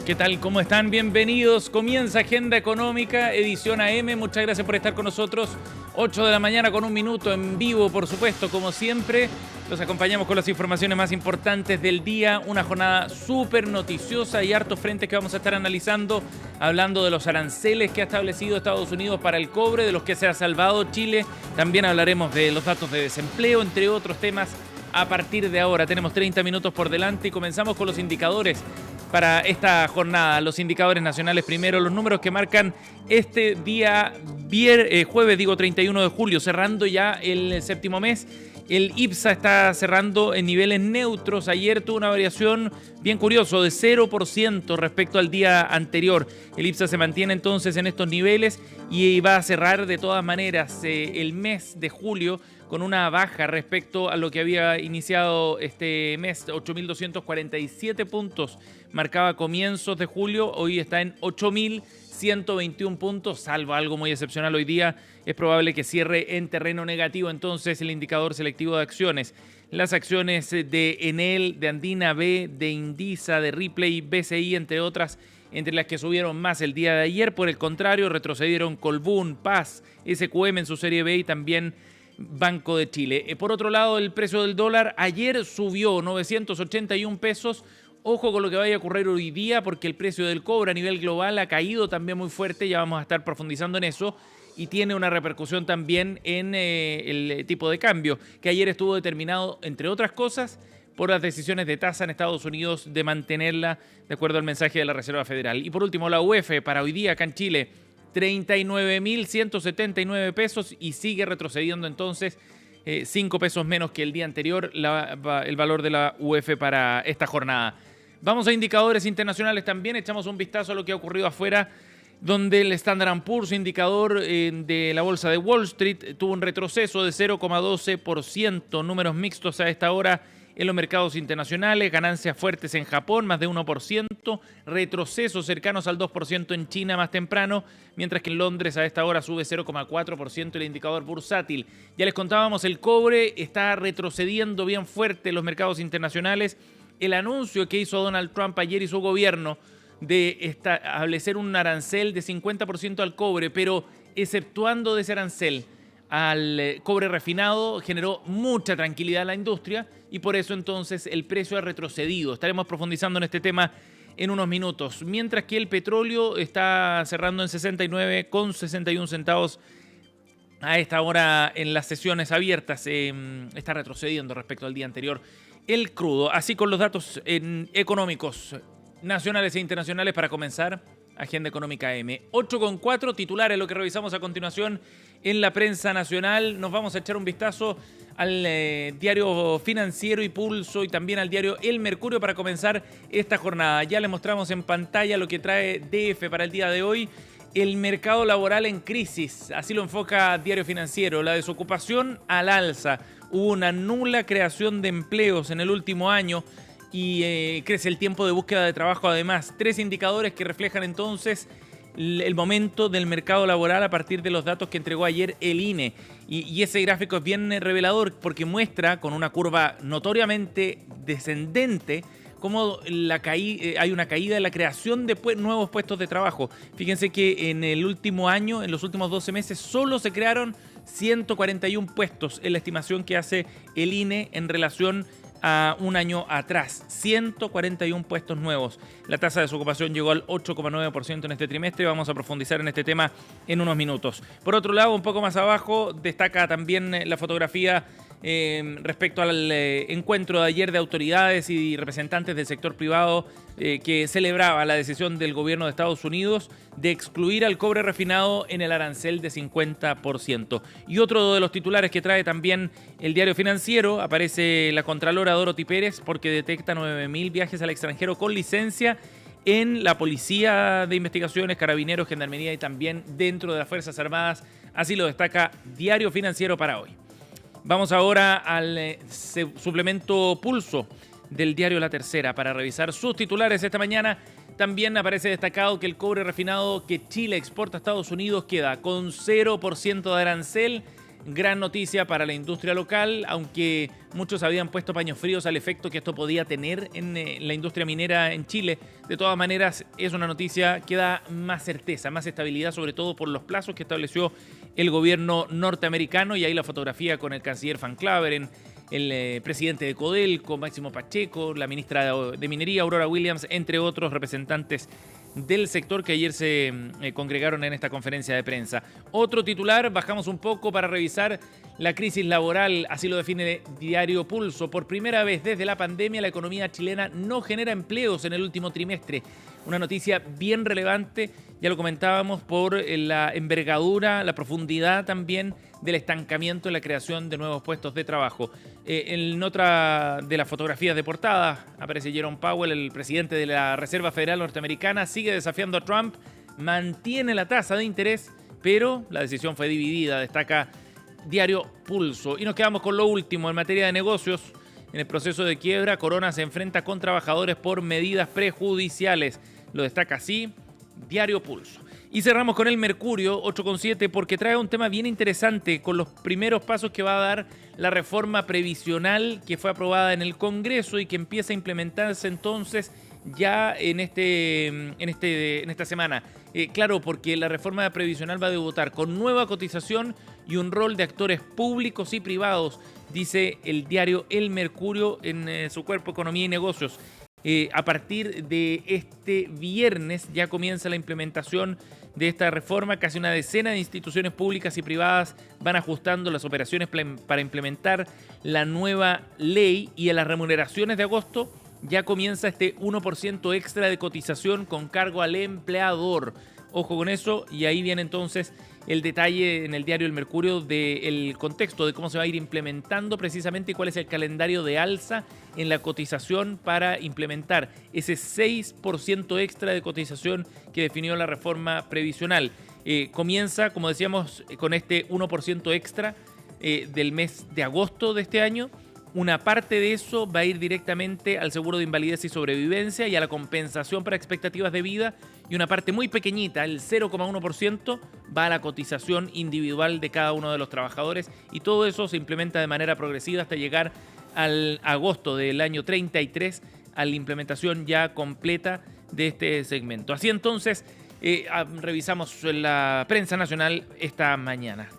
¿Qué tal? ¿Cómo están? Bienvenidos. Comienza Agenda Económica, edición AM. Muchas gracias por estar con nosotros. 8 de la mañana con un minuto en vivo, por supuesto, como siempre. Los acompañamos con las informaciones más importantes del día. Una jornada súper noticiosa y hartos frentes que vamos a estar analizando. Hablando de los aranceles que ha establecido Estados Unidos para el cobre, de los que se ha salvado Chile. También hablaremos de los datos de desempleo, entre otros temas. A partir de ahora tenemos 30 minutos por delante y comenzamos con los indicadores para esta jornada. Los indicadores nacionales primero, los números que marcan este día jueves, 31 de julio, cerrando ya el séptimo mes. El IPSA está cerrando en niveles neutros. Ayer tuvo una variación bien curiosa de 0% respecto al día anterior. El IPSA se mantiene entonces en estos niveles y va a cerrar de todas maneras el mes de julio con una baja respecto a lo que había iniciado este mes. 8.247 puntos marcaba comienzos de julio, hoy está en 8.121 puntos, salvo algo muy excepcional hoy día. Es probable que cierre en terreno negativo entonces el indicador selectivo de acciones. Las acciones de Enel, de Andina B, de Indisa, de Ripley, BCI, entre otras, entre las que subieron más el día de ayer. Por el contrario, retrocedieron Colbún, Paz, SQM en su serie B y también Banco de Chile. Por otro lado, el precio del dólar ayer subió 981 pesos. Ojo con lo que vaya a ocurrir hoy día, porque el precio del cobre a nivel global ha caído también muy fuerte. Ya vamos a estar profundizando en eso. Y tiene una repercusión también en el tipo de cambio, que ayer estuvo determinado, entre otras cosas, por las decisiones de tasa en Estados Unidos de mantenerla de acuerdo al mensaje de la Reserva Federal. Y por último, la UF para hoy día acá en Chile, 39.179 pesos y sigue retrocediendo entonces 5 pesos menos que el día anterior el valor de la UF para esta jornada. Vamos a indicadores internacionales también, echamos un vistazo a lo que ha ocurrido afuera, donde el Standard & Poor's, indicador de la bolsa de Wall Street, tuvo un retroceso de 0,12%, números mixtos a esta hora en los mercados internacionales, ganancias fuertes en Japón, más de 1%, retrocesos cercanos al 2% en China más temprano, mientras que en Londres a esta hora sube 0,4% el indicador bursátil. Ya les contábamos, el cobre está retrocediendo bien fuerte en los mercados internacionales. El anuncio que hizo Donald Trump ayer y su gobierno de establecer un arancel de 50% al cobre, pero exceptuando de ese arancel al cobre refinado, generó mucha tranquilidad a la industria y por eso entonces el precio ha retrocedido. Estaremos profundizando en este tema en unos minutos. Mientras que el petróleo está cerrando en 69,61 centavos a esta hora en las sesiones abiertas. Está retrocediendo respecto al día anterior el crudo. Así con los datos económicos nacionales e internacionales para comenzar. Agenda Económica M. 8,4 titulares, lo que revisamos a continuación en la prensa nacional. Nos vamos a echar un vistazo al diario Financiero y Pulso y también al diario El Mercurio para comenzar esta jornada. Ya les mostramos en pantalla lo que trae DF para el día de hoy. El mercado laboral en crisis, así lo enfoca Diario Financiero. La desocupación al alza. Hubo una nula creación de empleos en el último año y crece el tiempo de búsqueda de trabajo además. 3 indicadores que reflejan entonces el momento del mercado laboral a partir de los datos que entregó ayer el INE. Y ese gráfico es bien revelador porque muestra con una curva notoriamente descendente cómo hay una caída en la creación de nuevos puestos de trabajo. Fíjense que en el último año, en los últimos 12 meses, solo se crearon 141 puestos en la estimación que hace el INE en relación a un año atrás. 141 puestos nuevos. La tasa de desocupación llegó al 8,9% en este trimestre. Vamos a profundizar en este tema en unos minutos. Por otro lado, un poco más abajo, destaca también la fotografía respecto al encuentro de ayer de autoridades y representantes del sector privado que celebraba la decisión del gobierno de Estados Unidos de excluir al cobre refinado en el arancel de 50%. Y otro de los titulares que trae también el diario Financiero, aparece la contralora Dorothy Pérez porque detecta 9.000 viajes al extranjero con licencia en la Policía de Investigaciones, Carabineros, Gendarmería y también dentro de las Fuerzas Armadas. Así lo destaca Diario Financiero para hoy. Vamos ahora al suplemento Pulso del diario La Tercera para revisar sus titulares esta mañana. También aparece destacado que el cobre refinado que Chile exporta a Estados Unidos queda con 0% de arancel. gran noticia para la industria local, aunque muchos habían puesto paños fríos al efecto que esto podía tener en la industria minera en Chile. De todas maneras, es una noticia que da más certeza, más estabilidad, sobre todo por los plazos que estableció el gobierno norteamericano. Y ahí la fotografía con el canciller Van Claveren, el presidente de Codelco, Máximo Pacheco, la ministra de Minería, Aurora Williams, entre otros representantes del sector que ayer se congregaron en esta conferencia de prensa. Otro titular, bajamos un poco para revisar la crisis laboral, así lo define Diario Pulso. Por primera vez desde la pandemia, la economía chilena no genera empleos en el último trimestre. Una noticia bien relevante, ya lo comentábamos, por la envergadura, la profundidad también del estancamiento en la creación de nuevos puestos de trabajo. En otra de las fotografías de portada aparece Jerome Powell, el presidente de la Reserva Federal Norteamericana, sigue desafiando a Trump, mantiene la tasa de interés, pero la decisión fue dividida, destaca Diario Pulso. Y nos quedamos con lo último en materia de negocios. En el proceso de quiebra, Corona se enfrenta con trabajadores por medidas prejudiciales. Lo destaca así Diario Pulso. Y cerramos con el Mercurio 8,7 porque trae un tema bien interesante con los primeros pasos que va a dar la reforma previsional que fue aprobada en el Congreso y que empieza a implementarse entonces ya en esta semana. Claro, porque la reforma previsional va a debutar con nueva cotización y un rol de actores públicos y privados, dice el diario El Mercurio en su cuerpo Economía y Negocios. A partir de este viernes ya comienza la implementación de esta reforma. Casi una decena de instituciones públicas y privadas van ajustando las operaciones para implementar la nueva ley, y en las remuneraciones de agosto ya comienza este 1% extra de cotización con cargo al empleador. Ojo con eso, y ahí viene entonces el detalle en el diario El Mercurio del contexto de cómo se va a ir implementando precisamente y cuál es el calendario de alza en la cotización para implementar ese 6% extra de cotización que definió la reforma previsional. Comienza, como decíamos, con este 1% extra del mes de agosto de este año. Una parte de eso va a ir directamente al seguro de invalidez y sobrevivencia y a la compensación para expectativas de vida, y una parte muy pequeñita, el 0,1%, va a la cotización individual de cada uno de los trabajadores, y todo eso se implementa de manera progresiva hasta llegar al agosto del año 33, a la implementación ya completa de este segmento. Así entonces, revisamos la prensa nacional esta mañana.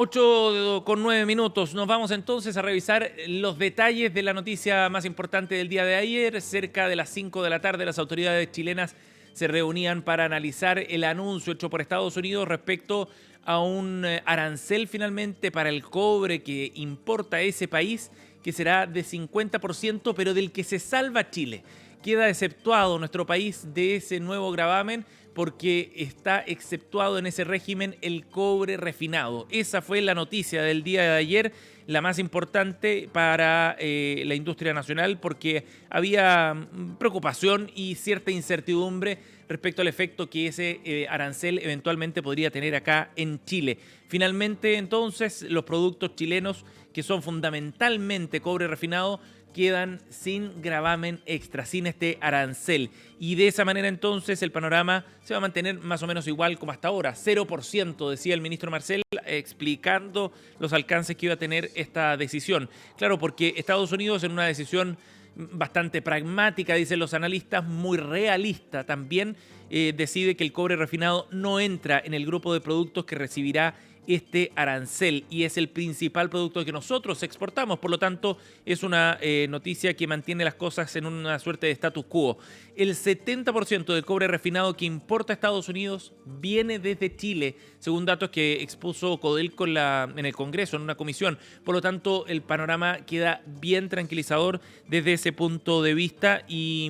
8:09. Nos vamos entonces a revisar los detalles de la noticia más importante del día de ayer. Cerca de las 5 de la tarde, las autoridades chilenas se reunían para analizar el anuncio hecho por Estados Unidos respecto a un arancel finalmente para el cobre que importa ese país, que será de 50%, pero del que se salva Chile. Queda exceptuado nuestro país de ese nuevo gravamen porque está exceptuado en ese régimen el cobre refinado. Esa fue la noticia del día de ayer, la más importante para la industria nacional, porque había preocupación y cierta incertidumbre respecto al efecto que ese arancel eventualmente podría tener acá en Chile. Finalmente, entonces, los productos chilenos, que son fundamentalmente cobre refinado, quedan sin gravamen extra, sin este arancel. Y de esa manera entonces el panorama se va a mantener más o menos igual como hasta ahora. 0%, decía el ministro Marcel, explicando los alcances que iba a tener esta decisión. Claro, porque Estados Unidos, en una decisión bastante pragmática, dicen los analistas, muy realista también, decide que el cobre refinado no entra en el grupo de productos que recibirá este arancel, y es el principal producto que nosotros exportamos. Por lo tanto, es una noticia que mantiene las cosas en una suerte de status quo. El 70% del cobre refinado que importa a Estados Unidos viene desde Chile, según datos que expuso Codelco en el Congreso, en una comisión. Por lo tanto, el panorama queda bien tranquilizador desde ese punto de vista, y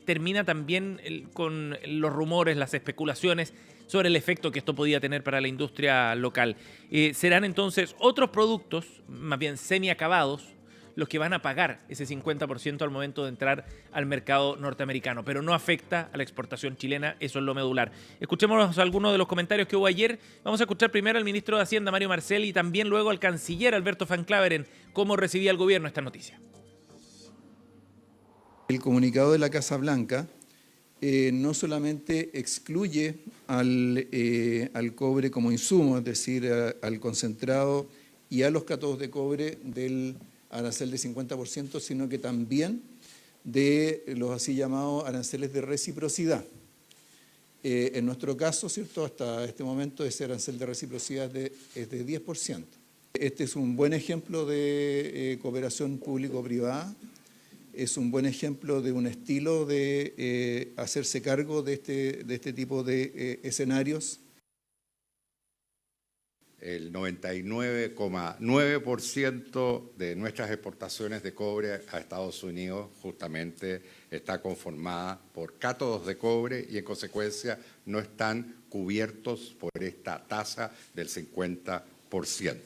termina también con los rumores, las especulaciones sobre el efecto que esto podía tener para la industria local. Serán entonces otros productos, más bien semiacabados, los que van a pagar ese 50% al momento de entrar al mercado norteamericano, pero no afecta a la exportación chilena, eso es lo medular. Escuchemos algunos de los comentarios que hubo ayer. Vamos a escuchar primero al ministro de Hacienda, Mario Marcel, y también luego al canciller Alberto Van Claveren, cómo recibía el gobierno esta noticia. El comunicado de la Casa Blanca no solamente excluye al cobre como insumo, es decir, al concentrado y a los cátodos de cobre del arancel de 50%, sino que también de los así llamados aranceles de reciprocidad. En nuestro caso, ¿cierto?, hasta este momento ese arancel de reciprocidad es de 10%. Este es un buen ejemplo de cooperación público-privada, es un buen ejemplo de un estilo de hacerse cargo de este tipo de escenarios. El 99,9% de nuestras exportaciones de cobre a Estados Unidos justamente está conformada por cátodos de cobre y en consecuencia no están cubiertos por esta tasa del 50%.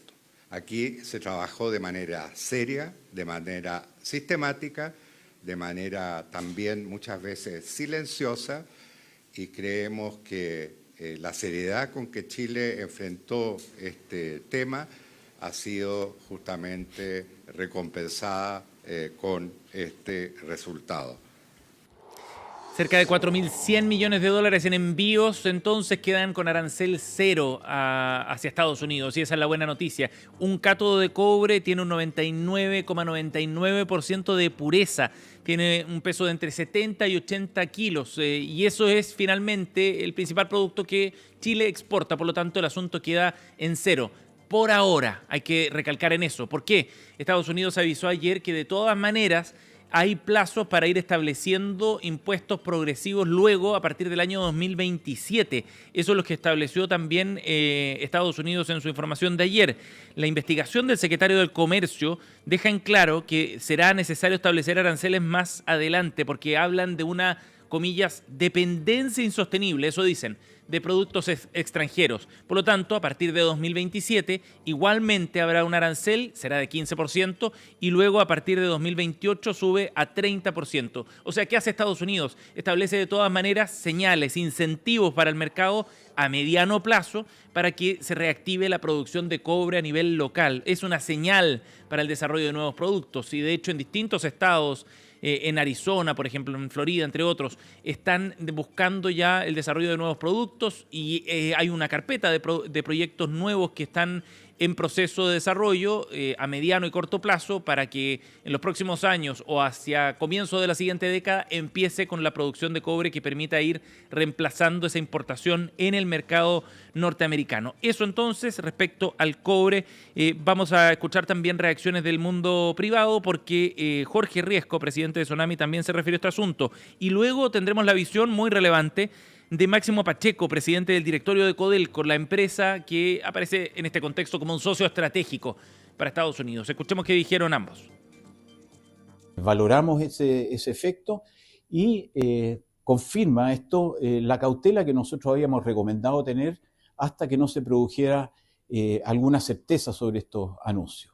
Aquí se trabajó de manera seria, de manera sistemática, de manera también muchas veces silenciosa y creemos que la seriedad con que Chile enfrentó este tema ha sido justamente recompensada con este resultado. Cerca de 4.100 millones de dólares en envíos, entonces quedan con arancel cero hacia Estados Unidos, y esa es la buena noticia. Un cátodo de cobre tiene un 99,99% de pureza, tiene un peso de entre 70 y 80 kilos, y eso es finalmente el principal producto que Chile exporta, por lo tanto el asunto queda en cero. Por ahora, hay que recalcar en eso. ¿Por qué? Estados Unidos avisó ayer que de todas maneras hay plazos para ir estableciendo impuestos progresivos luego a partir del año 2027. Eso es lo que estableció también Estados Unidos en su información de ayer. La investigación del secretario del Comercio deja en claro que será necesario establecer aranceles más adelante porque hablan de una, comillas, dependencia insostenible, eso dicen, de productos extranjeros. Por lo tanto, a partir de 2027, igualmente habrá un arancel, será de 15%, y luego a partir de 2028 sube a 30%. O sea, ¿qué hace Estados Unidos? Establece de todas maneras señales, incentivos para el mercado a mediano plazo para que se reactive la producción de cobre a nivel local. Es una señal para el desarrollo de nuevos productos y de hecho en distintos estados, en Arizona, por ejemplo, en Florida, entre otros, están buscando ya el desarrollo de nuevos productos y hay una carpeta de proyectos nuevos que están en proceso de desarrollo a mediano y corto plazo para que en los próximos años o hacia comienzo de la siguiente década empiece con la producción de cobre que permita ir reemplazando esa importación en el mercado norteamericano. Eso entonces respecto al cobre. Vamos a escuchar también reacciones del mundo privado porque Jorge Riesco, presidente de Sonami, también se refirió a este asunto. Y luego tendremos la visión muy relevante de Máximo Pacheco, presidente del directorio de Codelco, la empresa que aparece en este contexto como un socio estratégico para Estados Unidos. Escuchemos qué dijeron ambos. Valoramos ese efecto y confirma esto la cautela que nosotros habíamos recomendado tener hasta que no se produjera alguna certeza sobre estos anuncios.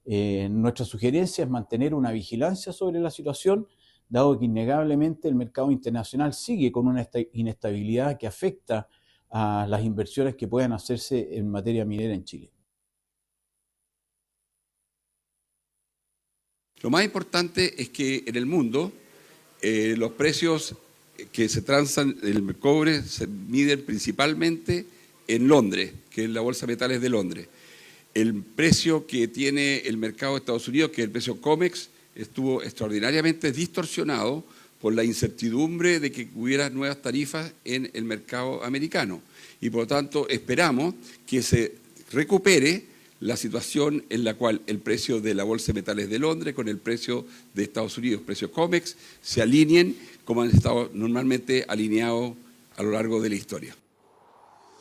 Nuestra sugerencia es mantener una vigilancia sobre la situación, dado que innegablemente el mercado internacional sigue con una inestabilidad que afecta a las inversiones que puedan hacerse en materia minera en Chile. Lo más importante es que en el mundo los precios que se transan el cobre se miden principalmente en Londres, que es la Bolsa de Metales de Londres. El precio que tiene el mercado de Estados Unidos, que es el precio COMEX, estuvo extraordinariamente distorsionado por la incertidumbre de que hubiera nuevas tarifas en el mercado americano. Y por lo tanto esperamos que se recupere la situación en la cual el precio de la Bolsa de Metales de Londres con el precio de Estados Unidos, precio COMEX, se alineen como han estado normalmente alineados a lo largo de la historia.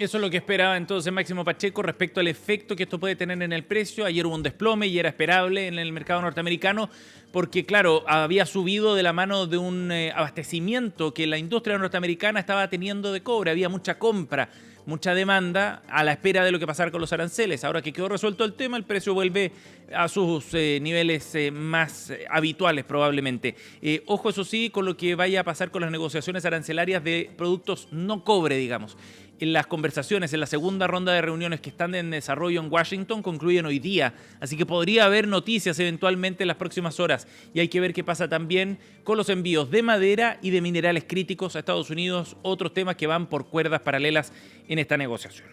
Eso es lo que esperaba entonces Máximo Pacheco respecto al efecto que esto puede tener en el precio. Ayer hubo un desplome y era esperable en el mercado norteamericano porque, claro, había subido de la mano de un abastecimiento que la industria norteamericana estaba teniendo de cobre. Había mucha compra, mucha demanda a la espera de lo que pasara con los aranceles. Ahora que quedó resuelto el tema, el precio vuelve a sus niveles más habituales probablemente. Ojo, eso sí, con lo que vaya a pasar con las negociaciones arancelarias de productos no cobre, digamos. en las conversaciones, en la segunda ronda de reuniones que están en desarrollo en Washington, concluyen hoy día. Así que podría haber noticias eventualmente en las próximas horas. Y hay que ver qué pasa también con los envíos de madera y de minerales críticos a Estados Unidos, otros temas que van por cuerdas paralelas en esta negociación.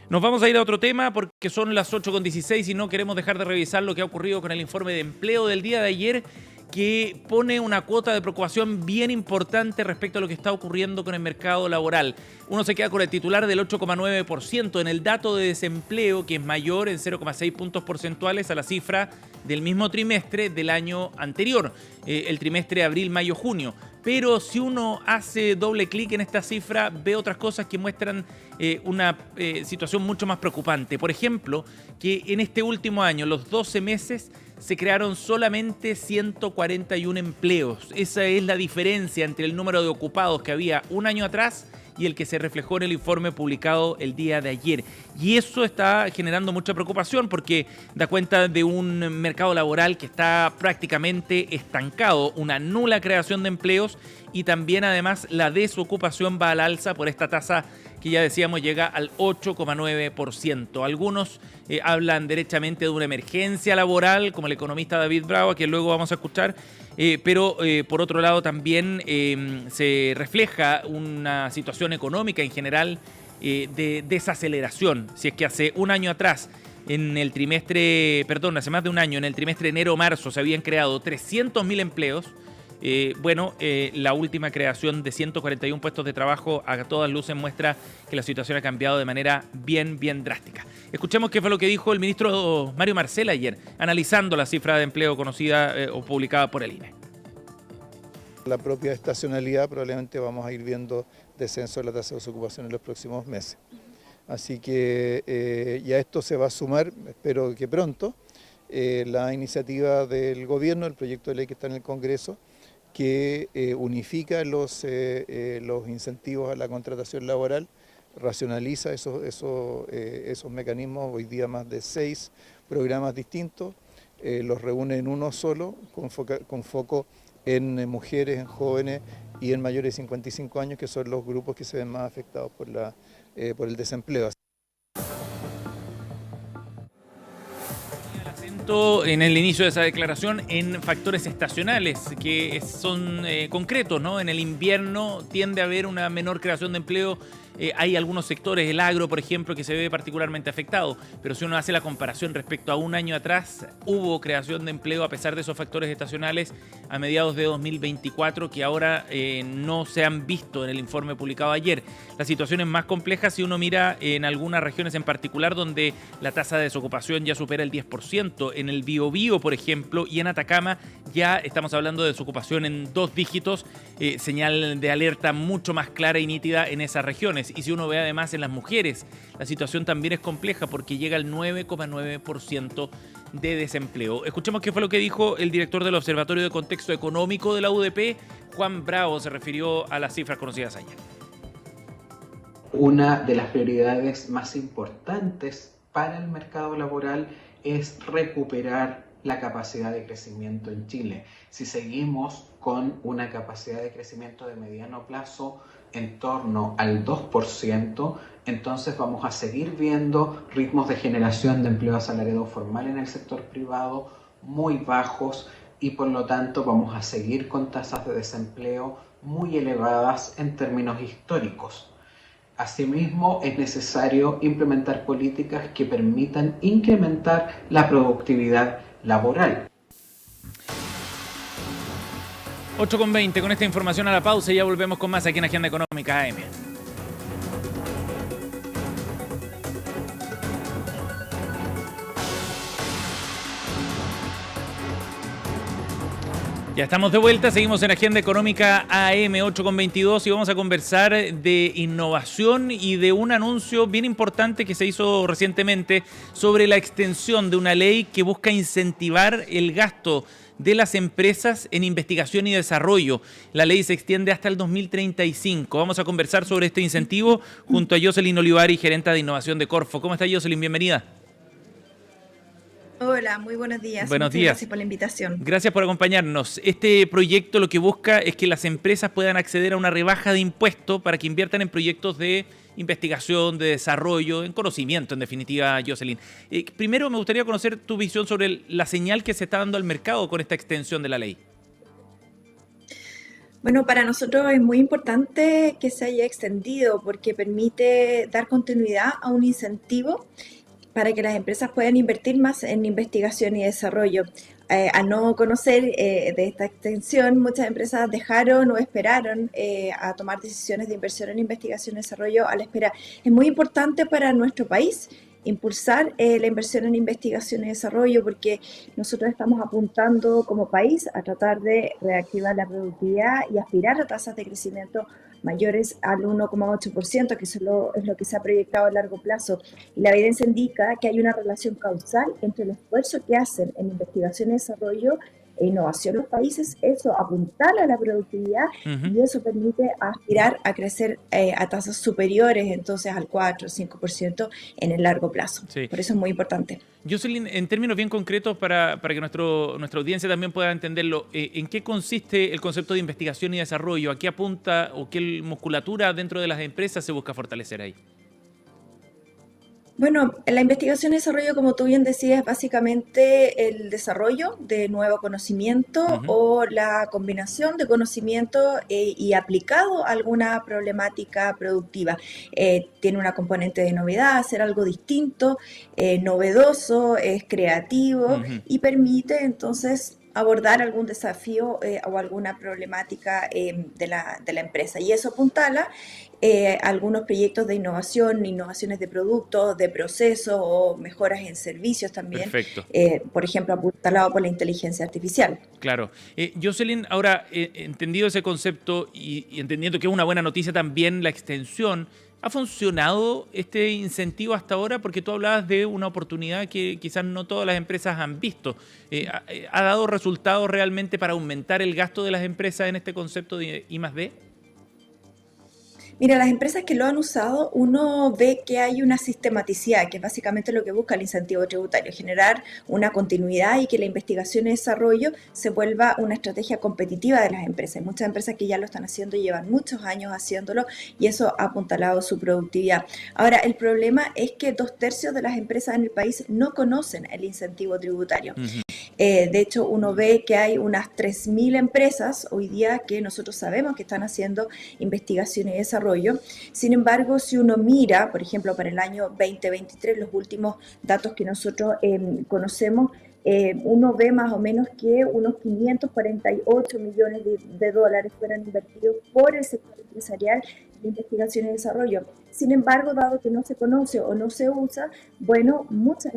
Nos vamos a ir a otro tema porque son las 8:16 y no queremos dejar de revisar lo que ha ocurrido con el informe de empleo del día de ayer, que pone una cuota de preocupación bien importante respecto a lo que está ocurriendo con el mercado laboral. Uno se queda con el titular del 8,9% en el dato de desempleo, que es mayor en 0,6 puntos porcentuales a la cifra del mismo trimestre del año anterior, el trimestre abril-mayo-junio. Pero si uno hace doble clic en esta cifra, ve otras cosas que muestran una situación mucho más preocupante. Por ejemplo, que en este último año, los 12 meses, se crearon solamente 141 empleos. Esa es la diferencia entre el número de ocupados que había un año atrás y el que se reflejó en el informe publicado el día de ayer. Y eso está generando mucha preocupación porque da cuenta de un mercado laboral que está prácticamente estancado, una nula creación de empleos y también además la desocupación va al alza por esta tasa que ya decíamos llega al 8,9%. Algunos hablan derechamente de una emergencia laboral, como el economista David Bravo, a quien luego vamos a escuchar, pero por otro lado también se refleja una situación económica en general de desaceleración. Si es que hace un año atrás, hace más de un año, en el trimestre enero-marzo se habían creado 300.000 empleos, la última creación de 141 puestos de trabajo a todas luces muestra que la situación ha cambiado de manera bien drástica. Escuchemos qué fue lo que dijo el ministro Mario Marcel ayer, analizando la cifra de empleo conocida o publicada por el INE. La propia estacionalidad probablemente vamos a ir viendo descenso de la tasa de desocupación en los próximos meses. Así que ya esto se va a sumar, espero que pronto, la iniciativa del gobierno, el proyecto de ley que está en el Congreso, que unifica los incentivos a la contratación laboral, racionaliza esos mecanismos, hoy día más de 6 programas distintos, los reúne en uno solo, con foco en mujeres, en jóvenes y en mayores de 55 años, que son los grupos que se ven más afectados por el desempleo. En el inicio de esa declaración en factores estacionales que son concretos, ¿no? En el invierno tiende a haber una menor creación de empleo. Hay algunos sectores, el agro, por ejemplo, que se ve particularmente afectado, pero si uno hace la comparación respecto a un año atrás, hubo creación de empleo a pesar de esos factores estacionales a mediados de 2024 que ahora no se han visto en el informe publicado ayer. La situación es más compleja si uno mira en algunas regiones en particular donde la tasa de desocupación ya supera el 10%. En el Biobío, por ejemplo, y en Atacama ya estamos hablando de desocupación en 2 dígitos, señal de alerta mucho más clara y nítida en esas regiones. Y si uno ve además en las mujeres, la situación también es compleja porque llega al 9,9% de desempleo. Escuchemos qué fue lo que dijo el director del Observatorio de Contexto Económico de la UDP, Juan Bravo, se refirió a las cifras conocidas ayer. Una de las prioridades más importantes para el mercado laboral es recuperar la capacidad de crecimiento en Chile. Si seguimos con una capacidad de crecimiento de mediano plazo en torno al 2%, entonces vamos a seguir viendo ritmos de generación de empleo asalariado formal en el sector privado muy bajos y por lo tanto vamos a seguir con tasas de desempleo muy elevadas en términos históricos. Asimismo, es necesario implementar políticas que permitan incrementar la productividad laboral. 8:20, con esta información a la pausa y ya volvemos con más aquí en Agenda Económica AM. Ya estamos de vuelta, seguimos en Agenda Económica AM 8:22 y vamos a conversar de innovación y de un anuncio bien importante que se hizo recientemente sobre la extensión de una ley que busca incentivar el gasto de las empresas en investigación y desarrollo. La ley se extiende hasta el 2035. Vamos a conversar sobre este incentivo junto a Jocelyn Olivari, gerenta de innovación de Corfo. ¿Cómo está, Jocelyn? Bienvenida. Hola, muy buenos días. Buenos días. Gracias por la invitación. Gracias por acompañarnos. Este proyecto lo que busca es que las empresas puedan acceder a una rebaja de impuestos para que inviertan en proyectos de investigación, de desarrollo, en conocimiento, en definitiva, Jocelyn. Primero me gustaría conocer tu visión sobre la señal que se está dando al mercado con esta extensión de la ley. Bueno, para nosotros es muy importante que se haya extendido porque permite dar continuidad a un incentivo para que las empresas puedan invertir más en investigación y desarrollo. Al no conocer de esta extensión, muchas empresas dejaron o esperaron a tomar decisiones de inversión en investigación y desarrollo a la espera. Es muy importante para nuestro país impulsar la inversión en investigación y desarrollo porque nosotros estamos apuntando como país a tratar de reactivar la productividad y aspirar a tasas de crecimiento mayores al 1,8%, que eso es lo que se ha proyectado a largo plazo. Y la evidencia indica que hay una relación causal entre el esfuerzo que hacen en investigación y desarrollo e innovación los países, eso apuntala a la productividad y eso permite aspirar a crecer a tasas superiores, entonces al 4 o 5% en el largo plazo. Sí. Por eso es muy importante. Jocelyn, en términos bien concretos, para que nuestra audiencia también pueda entenderlo, ¿en qué consiste el concepto de investigación y desarrollo? ¿A qué apunta o qué musculatura dentro de las empresas se busca fortalecer ahí? Bueno, la investigación y desarrollo, como tú bien decías, es básicamente el desarrollo de nuevo conocimiento o la combinación de conocimiento y aplicado a alguna problemática productiva. Tiene una componente de novedad, hacer algo distinto, novedoso, es creativo y permite entonces abordar algún desafío o alguna problemática de la empresa. Y eso apuntala algunos proyectos de innovación, innovaciones de productos, de procesos o mejoras en servicios también. Perfecto. Por ejemplo, apuntalado por la inteligencia artificial. Claro. Jocelyn, ahora, entendido ese concepto y entendiendo que es una buena noticia también la extensión, ¿ha funcionado este incentivo hasta ahora? Porque tú hablabas de una oportunidad que quizás no todas las empresas han visto. ¿Ha dado resultados realmente para aumentar el gasto de las empresas en este concepto de I+D? Mira, las empresas que lo han usado, uno ve que hay una sistematicidad, que es básicamente lo que busca el incentivo tributario, generar una continuidad y que la investigación y desarrollo se vuelva una estrategia competitiva de las empresas. Hay muchas empresas que ya lo están haciendo, llevan muchos años haciéndolo y eso ha apuntalado su productividad. Ahora, el problema es que 2/3 de las empresas en el país no conocen el incentivo tributario. De hecho, uno ve que hay unas 3.000 empresas hoy día que nosotros sabemos que están haciendo investigación y desarrollo. Sin embargo, si uno mira, por ejemplo, para el año 2023, los últimos datos que nosotros conocemos, uno ve más o menos que unos 548 millones de dólares fueron invertidos por el sector empresarial de investigación y desarrollo. Sin embargo, dado que no se conoce o no se usa, bueno, muchas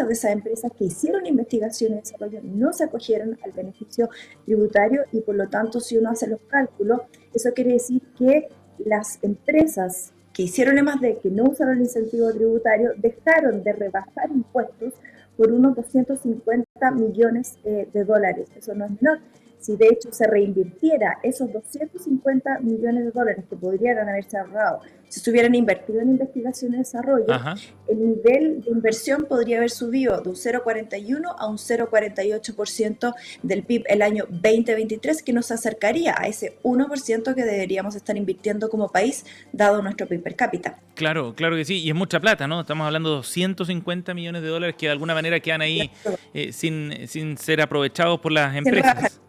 de esas empresas que hicieron investigación y desarrollo no se acogieron al beneficio tributario y por lo tanto, si uno hace los cálculos, eso quiere decir que las empresas que hicieron I+D, que no usaron el incentivo tributario, dejaron de rebajar impuestos por unos 250 millones de dólares. Eso no es menor. Si de hecho se reinvirtiera esos 250 millones de dólares que podrían haberse ahorrado, si se hubieran invertido en investigación y desarrollo, el nivel de inversión podría haber subido de un 0,41 a un 0,48% del PIB el año 2023, que nos acercaría a ese 1% que deberíamos estar invirtiendo como país, dado nuestro PIB per cápita. Claro, claro que sí, y es mucha plata, ¿no? Estamos hablando de 250 millones de dólares que de alguna manera quedan ahí sin ser aprovechados por las empresas.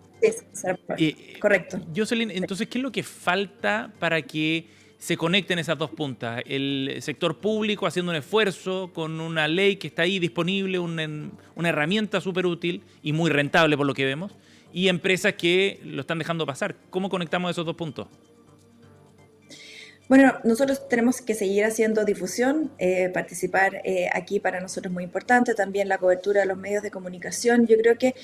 Correcto. Jocelyn, entonces, ¿qué es lo que falta para que se conecten esas dos puntas? El sector público haciendo un esfuerzo con una ley que está ahí disponible, una herramienta súper útil y muy rentable por lo que vemos, y empresas que lo están dejando pasar. ¿Cómo conectamos esos dos puntos? Bueno, nosotros tenemos que seguir haciendo difusión, participar aquí para nosotros es muy importante, también la cobertura de los medios de comunicación. Yo creo que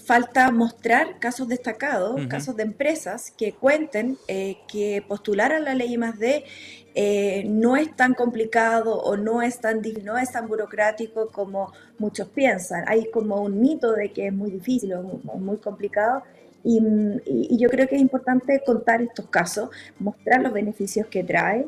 falta mostrar casos destacados, casos de empresas que cuenten que postular a la ley I+D no es tan complicado o no es tan burocrático como muchos piensan. Hay como un mito de que es muy difícil o muy complicado. Y yo creo que es importante contar estos casos, mostrar los beneficios que trae,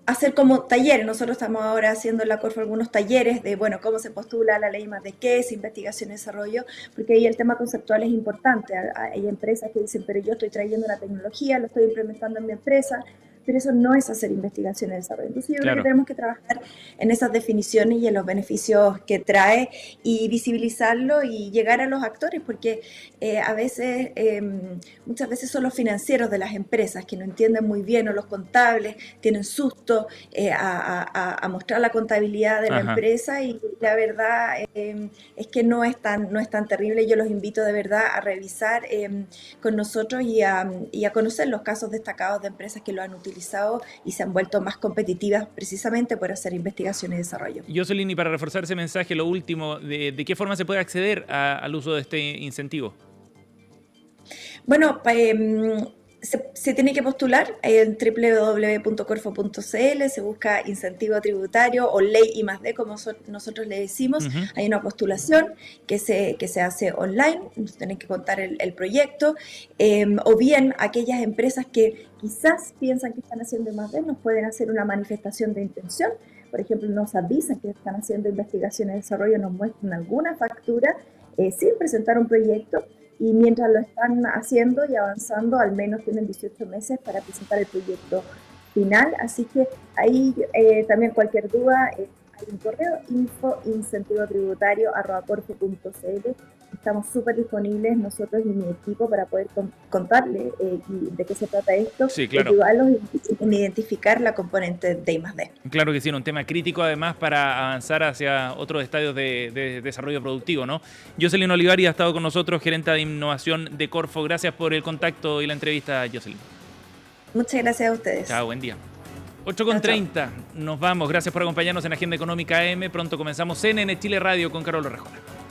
hacer como talleres. Nosotros estamos ahora haciendo en la Corfo algunos talleres de, bueno, cómo se postula la ley I+D, qué es investigación y desarrollo, porque ahí el tema conceptual es importante. Hay empresas que dicen, pero yo estoy trayendo una tecnología, lo estoy implementando en mi empresa, pero eso no es hacer investigación y desarrollo. Entonces yo creo Claro. que tenemos que trabajar en esas definiciones y en los beneficios que trae y visibilizarlo y llegar a los actores, porque a veces, muchas veces son los financieros de las empresas que no entienden muy bien, o los contables tienen susto a mostrar la contabilidad de la Ajá. empresa, y la verdad es que no es tan terrible. Yo los invito de verdad a revisar con nosotros y a conocer los casos destacados de empresas que lo han utilizado y se han vuelto más competitivas precisamente por hacer investigación y desarrollo. Jocelyn, y para reforzar ese mensaje, lo último, ¿de qué forma se puede acceder al uso de este incentivo? Bueno, se tiene que postular en www.corfo.cl, se busca incentivo tributario o ley I+D, como nosotros le decimos. Ujú. Hay una postulación que se hace online, nos tienen que contar el proyecto, o bien aquellas empresas que quizás piensan que están haciendo I+D nos pueden hacer una manifestación de intención. Por ejemplo, nos avisan que están haciendo investigación y desarrollo, nos muestran alguna factura sin presentar un proyecto. Y mientras lo están haciendo y avanzando, al menos tienen 18 meses para presentar el proyecto final. Así que ahí también cualquier duda, hay un correo info.incentivotributario@corfo.cl. Estamos súper disponibles nosotros y mi equipo para poder contarle de qué se trata esto, Sí, y claro. ayudarlos en identificar la componente de I+D. Claro que sí, un tema crítico además para avanzar hacia otros estadios de desarrollo productivo, ¿no? Jocelyn Olivari ha estado con nosotros, gerente de innovación de Corfo. Gracias por el contacto y la entrevista, Jocelyn. Muchas gracias a ustedes. Chao, buen día. 8:30, nos vamos. Gracias por acompañarnos en Agenda Económica AM. Pronto comenzamos CNN Chile Radio con Carol Rejona.